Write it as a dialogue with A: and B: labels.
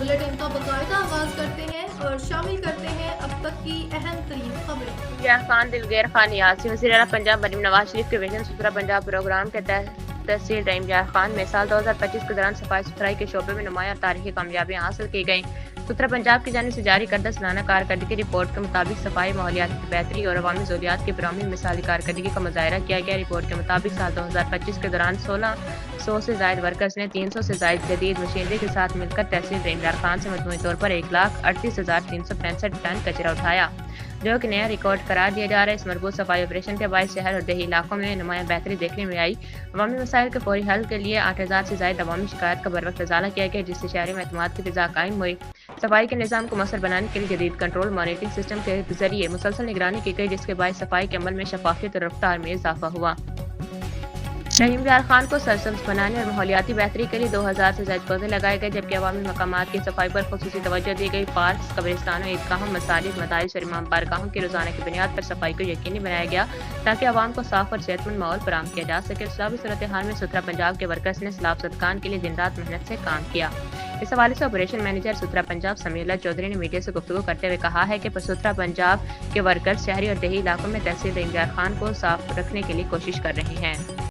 A: Bulletin का बाकायदा आगाज करते हैं और शामिल करते हैं अब तक की अहम तरीन खबरें।
B: इमरान खान दिलगैर खान यासी वज़ीर आला पंजाब मरीम नवाज शरीफ के विजन सुथरा पंजाब प्रोग्राम के तहत तहसील इमरान खान में साल 2025 के दौरान सफाई सुथराई के शोबे में नुमायां और तारीखी कामयाबियां हासिल की गईं। सुथरा पंजाब की जानिब से जारी करदा सालाना कारकर्दगी रिपोर्ट के मुताबिक सफाई, माहौलियात की बेहतरी और अवामी ज़रूरियात की फराहमी में मिसाली कारकर्दगी का मुजाहरा किया गया। रिपोर्ट के मुताबिक साल 2025 के दौरान 1600 से जायद वर्कर्स ने 300 से जायद जदीद मशीनरी के साथ मिलकर तहसील इमरान खान से मजमूई तौर पर 1,38,365 टन कचरा उठाया, जो कि नया रिकॉर्ड करार दिया जा रहा है। इस मजबूत सफाई ऑपरेशन के बाद शहर और देही इलाकों में नुमायां बेहतरी देखने में आई। अवामी मसाइल के फौरी हल के लिए 8,000 से ज्यादा अवामी शिकायत का बरवक्त इजाला किया गया, जिससे शहरी में एतमाद की फिजा कायम हुई। सफाई के निज़ाम को मौसर बनाने के लिए जदीद कंट्रोल मॉनिटरिंग सिस्टम के जरिए मुसलसल निगरानी की गई, जिसके बाद सफाई के अमल में शफाफियत और रफ्तार में इजाफा हुआ। इमरान खान को सरसब्ज बनाने और माहौलियाती बेहतरी के लिए 2000 से ज्यादा पौधे लगाए गए, जबकि अवामी मकामात की सफाई पर खुसूसी तवज्जो दी गई। पार्क, कब्रिस्तानों, ईदगाहों, मसाजिद, मदारिस और इमाम बारगाहों की रोजाना की बुनियाद पर सफाई को यकीनी बनाया गया, ताकि आवाम को साफ और सेहतमंद माहौल फराहम किया जा सके। सैलाबी सूरत हाल में सुथरा पंजाब के वर्कर्स ने सैलाब सदकान के लिए दिन रात मेहनत से काम किया। इस हवाले से ऑपरेशन मैनेजर सुथरा पंजाब समीउल्लाह चौधरी ने मीडिया से गुफ्तगू करते हुए कहा है कि सुथरा पंजाब के वर्कर्स शहरी और देही इलाकों में तहसील इमरान खान को साफ रखने के लिए कोशिश कर रहे हैं।